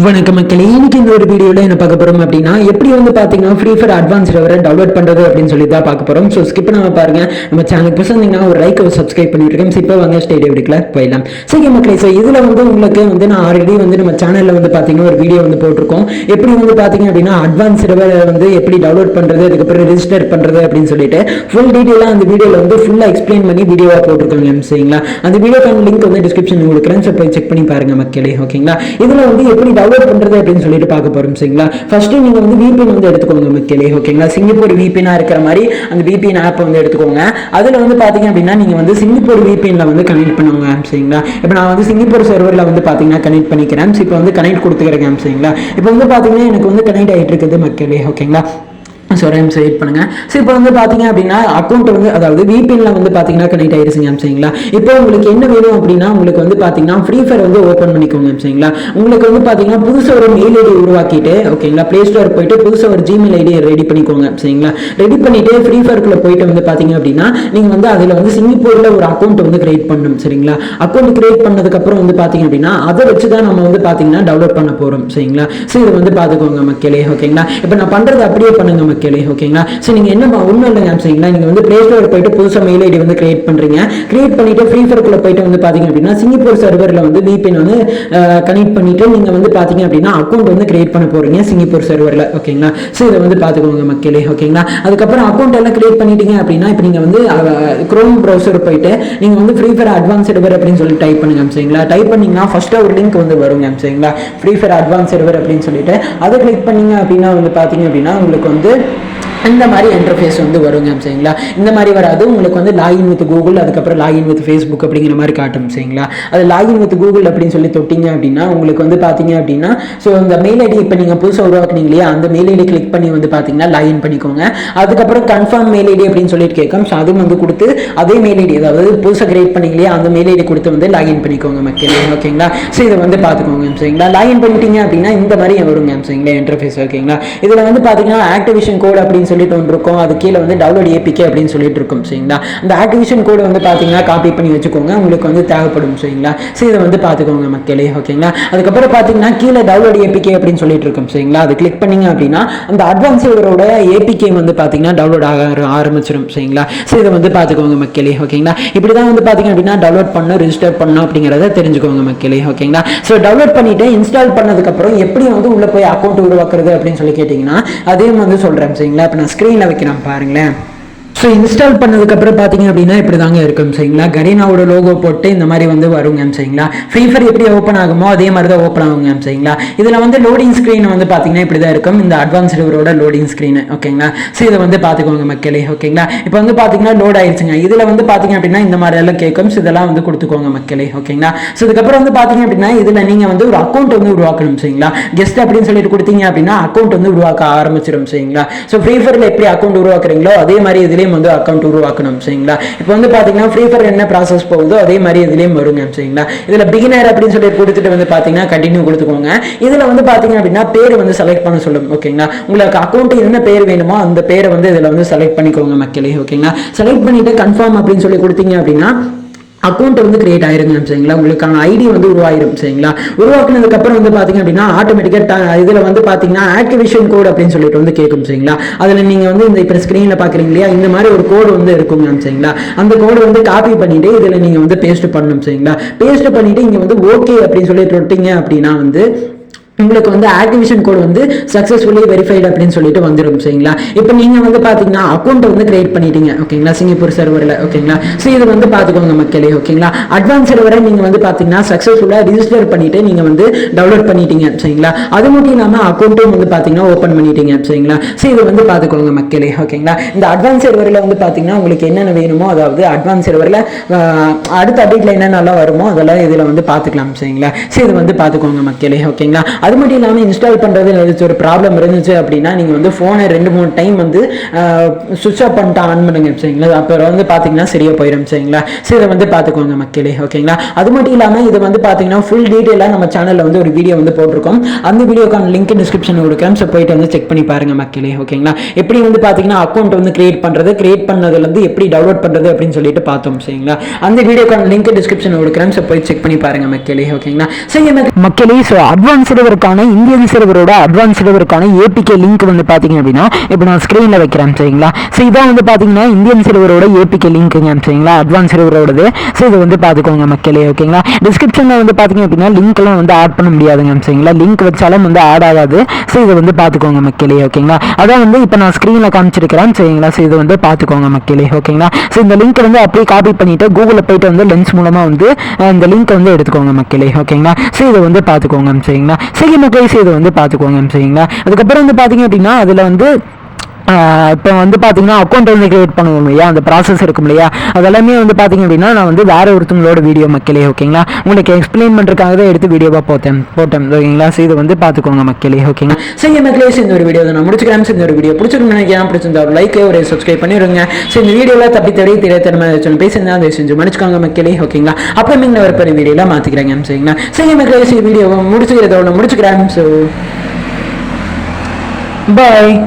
வணக்கம் மக்களே, இன்னைக்கு இந்த ஒரு வீடியோவில் என்ன பார்க்க போகிறோம் அப்படின்னா எப்படி வந்து பார்த்தீங்கன்னா ஃப்ரீ ஃபயர் அட்வான்ஸ் சர்வரை டவுன்லோட் பண்ணுறது அப்படின்னு சொல்லி தான் பார்க்க போகிறோம். ஸோ ஸ்கிப் பண்ணாமல் பாருங்க. நம்ம சேனலுக்கு புதுசாக ஒரு லைக் சப்ஸ்கிரைப் பண்ணிட்டு இருக்கேன். இப்போ வாங்க ஸ்டேடியம் வீடியோக்குள்ள போயிடலாம். சரி மக்களே, ஸோ இதில் வந்து உங்களுக்கு வந்து நான் ஆல்ரெடி வந்து நம்ம சேனலில் வந்து பார்த்தீங்கன்னா ஒரு வீடியோ வந்து போட்டிருக்கோம். எப்படி வந்து பார்த்தீங்க அப்படின்னா அட்வான்ஸ் சர்வரை வந்து எப்படி டவுன்லோட் பண்ணுறது, அதுக்கப்புறம் ரெஜிஸ்டர் பண்ணுறது அப்படின்னு சொல்லிட்டு ஃபுல் டீட்டெயிலாக அந்த வீடியோவில் வந்து ஃபுல்லாக எக்ஸ்பிளைன் பண்ணி வீடியோவாக போட்டிருக்காங்க. சரிங்களா, அந்த வீடியோக்கான லிங்க் வந்து டிஸ்கிரிப்ஷன் கொடுக்குறேன். ஸோ போய் செக் பண்ணி பாருங்க மக்களே. ஓகேங்களா, இதில் வந்து எப்படி டவுன்லோட் பண்றது அப்படின்னு சொல்லிட்டு பார்க்க போறோம். சரிங்களா, ஃபர்ஸ்ட் நீங்க வந்து VPN வந்து எடுத்துக்கோங்க மக்களே. ஓகேங்களா, சிங்கப்பூர் VPN இருக்கிற மாதிரி அந்த VPN ஆப் வந்து எடுத்துக்கோங்க. அதுல வந்து பாத்தீங்க அப்படின்னா நீங்க வந்து சிங்கப்பூர் VPN ல வந்து கனெக்ட் பண்ணுங்க. சரிங்களா, இப்போ நான் வந்து சிங்கப்பூர் சர்வர்ல வந்து பாத்தீங்கன்னா கனெக்ட் பண்ணிக்கிறேன். இப்போ வந்து கனெக்ட் கொடுத்துக்கிறேன். சரிங்களா, இப்போ வந்து பாத்தீங்கன்னா எனக்கு வந்து கனெக்ட் ஆயிட்டு இருக்குது மக்களே. ஓகேங்களா, வெயிட் பண்ணுங்க. ஸோ இப்போ வந்து பார்த்தீங்க அப்படின்னா அக்கௌண்ட் வந்து அதாவது VPNல வந்து பார்த்தீங்கன்னா கனெக்ட் ஆயிருச்சுங்க. சரிங்களா, இப்போ உங்களுக்கு என்ன வேணும் அப்படின்னா உங்களுக்கு வந்து பார்த்தீங்கன்னா ஃப்ரீ ஃபயர் வந்து ஓப்பன் பண்ணிக்கோங்க. சரிங்களா, உங்களுக்கு வந்து பார்த்தீங்கன்னா புதுசாக ஒரு மெயில் ஐடி உருவாக்கிட்டு ஓகேங்களா ப்ளே ஸ்டோர் போயிட்டு புதுசாக ஒரு Gmail ஐடி ரெடி பண்ணிக்கோங்க. சரிங்களா, ரெடி பண்ணிட்டு ஃப்ரீ ஃபயருக்குள்ள போயிட்டு வந்து பார்த்தீங்க அப்படின்னா நீங்கள் வந்து அதில் வந்து சிங்கப்பூரில் ஒரு அக்கௌண்ட் வந்து கிரியேட் பண்ணணும். சரிங்களா, அக்கௌண்ட் கிரியேட் பண்ணதுக்கப்புறம் வந்து பார்த்தீங்க அப்படின்னா அதை வச்சு தான் நம்ம வந்து பார்த்தீங்கன்னா டவுன்லோட் பண்ண போகிறோம். சரிங்களா, ஸோ இதை வந்து பார்த்துக்கோங்க மக்களே. ஓகேங்களா, இப்போ நான் பண்ணுறது அப்படியே பண்ணுங்க மக்களே. ஓகேங்களா, சோ நீங்க என்ன ஒண்ணும் இல்லைங்க. சரிங்களா, நீங்க வந்து பிளே ஸ்டோர் போயிட்டு புதுசா மெயில் ஐடி வந்து கிரியேட் பண்றீங்க. கிரியேட் பண்ணிட்டு ஃப்ரீ ஃபயருக்குள்ள போயிட்டு வந்து பாத்தீங்க அப்படின்னா சிங்கப்பூர் சர்வர்ல வந்து VPN வந்து கனெக்ட் பண்ணிட்டு நீங்க வந்து பாத்தீங்க அப்படின்னா அக்கௌண்ட் வந்து கிரியேட் பண்ண போறீங்க சிங்கப்பூர் சர்வர்ல. ஓகேங்களா, சோ இதை வந்து பாத்துக்கோங்க மக்களே. ஓகேங்களா, அதுக்கப்புறம் அக்கௌண்ட் எல்லாம் கிரியேட் பண்ணிட்டீங்க அப்படின்னா இப்போ நீங்க வந்து குரோம் ப்ரௌசர் போயிட்டு நீங்க வந்து ஃப்ரீ ஃபயர் அட்வான்ஸ் சர்வர் அப்படின்னு சொல்லி டைப் பண்ணுங்க. சரிங்களா, டைப் பண்ணீங்கன்னா ஃபர்ஸ்ட் ஒரு லிங்க் வந்து வருங்க. சரிங்களா, ஃப்ரீ ஃபயர் அட்வான்ஸ் சர்வர் அப்படின்னு சொல்லிட்டு அதை கிளிக் பண்ணீங்க அப்படின்னா வந்து பாத்தீங்க அப்படின்னா உங்களுக்கு வந்து இந்த மாதிரி இன்டர்ஃபேஸ் வந்து வருங்க. சரிங்களா, இந்த மாதிரி வராது. உங்களுக்கு வந்து லாகின் வித் கூகுள், அதுக்கப்புறம் லாகின் வித் ஃபேஸ்புக் அப்படிங்கிற மாதிரி காட்டும். சரிங்களா, அது லாகின் வித் கூகுள் அப்படின்னு சொல்லி தொட்டிங்க அப்படின்னா உங்களுக்கு வந்து பார்த்தீங்க அப்படின்னா ஸோ இந்த மெயில் ஐடி இப்போ நீங்கள் புதுசாக உருவாக்குனீங்க இல்லையா, அந்த மெயில் ஐடி கிளிக் பண்ணி வந்து பார்த்தீங்கன்னா லாகின் பண்ணிக்கோங்க. அதுக்கப்புறம் கன்ஃபார்ம் மெயில் ஐடி அப்படின்னு சொல்லிட்டு கேட்கும். ஸோ அதுவும் வந்து கொடுத்து அதே மெயில் ஐடி அதாவது புதுசாக கிரியேட் பண்ணீங்க இல்லையா அந்த மெயில் ஐடி கொடுத்து வந்து லாகின் பண்ணிக்கோங்க மக்களே. ஓகேங்களா, ஸோ இதை வந்து பார்த்துக்கோங்க. சரிங்களா, லாகின் பண்ணிட்டீங்க அப்படின்னா இந்த மாதிரி வருங்க. சரிங்களா, இன்டர்ஃபேஸ். ஓகேங்களா, இதில் வந்து பார்த்தீங்கன்னா ஆக்டிவேஷன் கோட் அப்படின்னு சொல்லிட்டு ஒன்று இருக்கும். அது கீழே வந்து டவுன்லோட் APK அப்படின்னு சொல்லிட்டு இருக்கும். சரிங்களா, அந்த ஆக்டிவேஷன் கோட் வந்து பார்த்தீங்கன்னா காப்பி பண்ணி வச்சுக்கோங்க, உங்களுக்கு வந்து தேவைப்படும். சரிங்களா, ஸோ இதை வந்து பார்த்துக்கோங்க மக்களே. ஓகேங்களா, அதுக்கப்புறம் பார்த்தீங்கன்னா கீழே டவுன்லோட் APK அப்படின்னு சொல்லிட்டு இருக்கும். சரிங்களா, அது கிளிக் பண்ணீங்க அப்படின்னா அந்த அட்வான்ஸ் சர்வரோட APK வந்து பார்த்தீங்கன்னா டவுன்லோட் ஆரம்பிச்சிடும். சரிங்களா, ஸோ இதை வந்து பார்த்துக்கோங்க மக்களே. ஓகேங்களா, இப்படி தான் வந்து பார்த்தீங்க அப்படின்னா டவுன்லோட் பண்ணணும், ரெஜிஸ்டர் பண்ணணும் அப்படிங்கிறத தெரிஞ்சுக்கோங்க மக்களே. ஓகேங்களா, ஸோ டவுன்லோட் பண்ணிட்டு இன்ஸ்டால் பண்ணதுக்கப்புறம் எப்படி வந்து உள்ள போய் அக்கௌண்ட் உருவாக்குறது அப்படின்னு சொல்லி கேட்டிங்கன்னா அதையும் வந்து சொல்கிறேன். சரிங்களா, இப்போ நான் ஸ்க்ரீனில் வைக்கிறேன் பாருங்களேன். ஸோ இன்ஸ்டால் பண்ணதுக்கப்புறம் பார்த்தீங்க அப்படின்னா இப்படி தாங்க இருக்கும். சரிங்களா, கரீனாவோட லோகோ போட்டு இந்த மாதிரி வந்து வருங்க. சரிங்களா, ஃப்ரீ ஃபயர் எப்படி ஓப்பன் ஆகுமோ அதே மாதிரி தான் ஓப்பன் ஆகுங்க. சரிங்களா, இதில் வந்து லோடிங் ஸ்க்ரீன் வந்து பார்த்தீங்கன்னா இப்படி தான் இருக்கும், இந்த அட்வான்ஸ் சர்வரோட லோடிங் ஸ்க்ரீன். ஓகேங்களா, ஸோ இதை வந்து பார்த்துக்கோங்க மக்களே. ஓகேங்களா, இப்போ வந்து பார்த்தீங்கன்னா லோட் ஆயிடுச்சுங்க. இதில் வந்து பார்த்தீங்க அப்படின்னா இந்த மாதிரி எல்லாம் கேட்கும். ஸோ இதெல்லாம் வந்து கொடுத்துக்கோங்க மக்களே. ஓகேங்களா, ஸோ இதுக்கப்புறம் வந்து பார்த்தீங்க அப்படின்னா இதில் நீங்கள் வந்து ஒரு அக்கௌண்ட் வந்து உருவாக்கணும். சரிங்களா, கெஸ்ட் அப்படின்னு சொல்லிட்டு கொடுத்தீங்க அப்படின்னா அக்கௌண்ட் வந்து உருவாக்க ஆரம்பிச்சிடும். சரிங்களா, ஸோ ஃப்ரீ ஃபயரில் எப்படி அக்கௌண்ட் உருவாக்குறீங்களோ அதே மாதிரி இதுலேயும் வந்து அக்கௌண்ட் உருவாக்கணும். சரிங்களா, இப்போ வந்து பாத்தீங்கன்னா ஃப்ரீ ஃபயர் என்ன ப்ராசஸ் போகுதோ அதே மாதிரி இதுலயும் வருங்க. சரிங்களா, இதுல பிகினர் அப்படின்னு சொல்லி கொடுத்துட்டு வந்து பாத்தீங்கன்னா கண்டினியூ கொடுத்துக்கோங்க. இதுல வந்து பாத்தீங்க அப்படின்னா பேர் வந்து செலக்ட் பண்ண சொல்லும். ஓகேங்களா, உங்களுக்கு அக்கௌண்ட் என்ன பேர் வேணுமோ அந்த பேரை வந்து இதுல வந்து செலக்ட் பண்ணிக்கோங்க மக்களே. ஓகேங்களா, செலக்ட் பண்ணிட்டு கன்ஃபார்ம் அப்படின்னு சொல்லி கொடுத்தீங்க அப்படின்னா அக்கௌண்ட் வந்து கிரியேட் ஆயிருங்க. சரிங்களா, உங்களுக்கான ஐடி வந்து உருவாயிரும். சரிங்களா, உருவாக்குனதுக்கு அப்புறம் வந்து பாத்தீங்க அப்படின்னா ஆட்டோமேட்டிக்கா இதுல வந்து பாத்தீங்கன்னா ஆக்டிவேஷன் கோட் அப்படின்னு சொல்லிட்டு வந்து கேட்கும். சரிங்களா, அதுல நீங்க வந்து இந்த இப்ப ஸ்கிரீன்ல பாக்குறீங்க இல்லையா இந்த மாதிரி ஒரு கோடு வந்து இருக்குங்க. சரிங்களா, அந்த கோடு வந்து காப்பி பண்ணிட்டு இதுல நீங்க வந்து பேஸ்ட் பண்ணணும். சரிங்களா, பேஸ்ட் பண்ணிட்டு இங்க வந்து ஓகே அப்படின்னு சொல்லி தொட்டீங்க அப்படின்னா வந்து உங்களுக்கு வந்து ஆக்டிவேஷன் கோட் வந்து சக்ஸஸ்ஃபுல்லி வெரிஃபைடு அப்படின்னு சொல்லிட்டு வந்துடும். சரிங்களா, இப்போ நீங்கள் வந்து பார்த்தீங்கன்னா அக்கௌண்ட் வந்து கிரியேட் பண்ணிட்டீங்க. ஓகேங்களா, சிங்கப்பூர் சர்வரில். ஓகேங்களா, ஸோ இது வந்து பார்த்துக்கோங்க மக்களே. ஓகேங்களா, அட்வான்ஸ் சர்வரை நீங்கள் வந்து பார்த்தீங்கன்னா சக்ஸஸ்ஃபுல்லாக ரிஜிஸ்டர் பண்ணிட்டு நீங்கள் வந்து டவுன்லோட் பண்ணிட்டீங்க. சரிங்களா, அது மட்டும் இல்லாமல் அக்கௌண்ட்டும் வந்து பார்த்தீங்கன்னா ஓப்பன் பண்ணிட்டீங்க. சரிங்களா, ஸோ இது வந்து பார்த்துக்கோங்க மக்களே. ஓகேங்களா, இந்த அட்வான்ஸ் சர்வரில் வந்து பார்த்தீங்கன்னா உங்களுக்கு என்னென்ன வேணுமோ அதாவது அட்வான்ஸ் சர்வரில் அடுத்த அப்டேட்டில் என்னென்னலாம் வருமோ அதெல்லாம் இதில் வந்து பார்த்துக்கலாம். சரிங்களா, ஸோ இது வந்து பார்த்துக்கோங்க மக்களே. ஓகேங்களா, அது மட்டும் இல்லாமல் இன்ஸ்டால் பண்ணுறது ஏதாச்சும் ஒரு ப்ராப்ளம் இருந்துச்சு அப்படின்னா நீங்கள் வந்து ஃபோனை 2-3 டைம் வந்து சுவிட்ச் ஆஃப் பண்ணிட்டு ஆன் பண்ணுங்க. சரிங்களா, அப்புறம் வந்து பார்த்தீங்கன்னா சரியாக போயிடும். சரிங்களா, ஸோ இதை வந்து பார்த்துக்கோங்க மக்களே. ஓகேங்களா, அது மட்டும் இல்லாமல் இது வந்து பார்த்தீங்கன்னா ஃபுல் டீட்டெயிலாக நம்ம சேனலில் வந்து ஒரு வீடியோ வந்து போட்டிருக்கோம். அந்த வீடியோக்கான லிங்க் டிஸ்கிரிப்ஷனில் கொடுக்குறேன். ஸோ போயிட்டு வந்து செக் பண்ணி பாருங்க மக்களே. ஓகேங்களா, எப்படி வந்து பார்த்தீங்கன்னா அக்கௌண்ட் வந்து கிரியேட் பண்ணுறது, கிரியேட் பண்ணதுலேருந்து எப்படி டவுன்லோட் பண்ணுறது அப்படின்னு சொல்லிட்டு பார்த்தோம். சரிங்களா, அந்த வீடியோக்கான லிங்க் டிஸ்கிரிப்ஷனில் கொடுக்குறேன். ஸோ போய் செக் பண்ணி பாருங்க மக்களே. ஓகேங்களா, சரி மக்களே. ஸோ அட்வான்ஸ் சர்வர் சர்வருக்கான இந்தியன் சர்வரோட அட்வான்ஸ் சர்வருக்கான ஏபிகே லிங்க் வந்து பார்த்தீங்க அப்படின்னா இப்போ நான் ஸ்க்ரீனில் வைக்கிறேன் சரிங்களா. ஸோ இதான் வந்து பார்த்தீங்கன்னா இந்தியன் சர்வரோட ஏபிகே லிங்க்குங்க சரிங்களா, அட்வான்ஸ் சர்வரோடது. ஸோ இதை வந்து பார்த்துக்கோங்க மக்களே. ஓகேங்களா, டிஸ்கிரிப்ஷனில் வந்து பார்த்தீங்க அப்படின்னா லிங்க்லாம் வந்து ஆட் பண்ண முடியாதுங்க சரிங்களா, லிங்க் வச்சாலும் வந்து ஆட் ஆகாது. ஸோ இதை வந்து பார்த்துக்கோங்க மக்களே. ஓகேங்களா, அதான் வந்து இப்போ நான் ஸ்க்ரீனில் காமிச்சிருக்கிறேன் சரிங்களா. ஸோ இதை வந்து பார்த்துக்கோங்க மக்களே. ஓகேங்களா, ஸோ இந்த லிங்க் வந்து அப்படியே காப்பி பண்ணிட்டு கூகுளில் போயிட்டு வந்து லென்ஸ் மூலமாக வந்து இந்த லிங்க் வந்து எடுத்துக்கோங்க மக்களே. ஓகேங்களா, ஸோ இதை வந்து பார்த்துக்கோங்க சரிங்களா. சரி மக்களே, ஸோ இதை வந்து பார்த்துக்கோங்க சரிங்களா. அதுக்கப்புறம் வந்து பார்த்தீங்க அப்படின்னா அதில் வந்து இப்போ வந்து பார்த்தீங்கன்னா அக்கௌண்ட் வந்து கிரியேட் பண்ணுவோம் இல்லையா, அந்த ப்ராசஸ் இருக்கும் இல்லையா, அதெல்லாமே வந்து பார்த்தீங்க அப்படின்னா நான் வந்து வேறு ஒருத்தவங்களோட வீடியோ மக்களே. ஓகேங்களா, உங்களுக்கு எக்ஸ்பிளைன் பண்ணுறதுக்காக தான் எடுத்து வீடியோவாக போட்டேன். ஓகேங்களா, ஸோ இதை வந்து பார்த்துக்கோங்க மக்களே. ஓகேங்களா, சரி மக்களே, இந்த ஒரு வீடியோ நான் முடிச்சுக்கிறேன். இந்த ஒரு வீடியோ பிடிச்சிருக்கேன் நினைக்கிறேன். பிடிச்சிருந்தா ஒரு லைக் ஒரு சப்ஸ்கிரைப் பண்ணிடுங்க. ஸோ இந்த வீடியோவில் தப்பி தெரியாத சொல்லி பேசியிருந்தா அதை செஞ்சு மன்னிச்சுக்காங்க மக்களே. ஓகேங்களா, அப்புறம் நீங்கள் ஒரு பெரிய வீடியோவில் மாற்றிக்கிறேங்க சரிங்களா. சரி மக்களே, வீடியோவை முடிச்சுக்கிறதோட முடிச்சுக்கிறேன். So bye.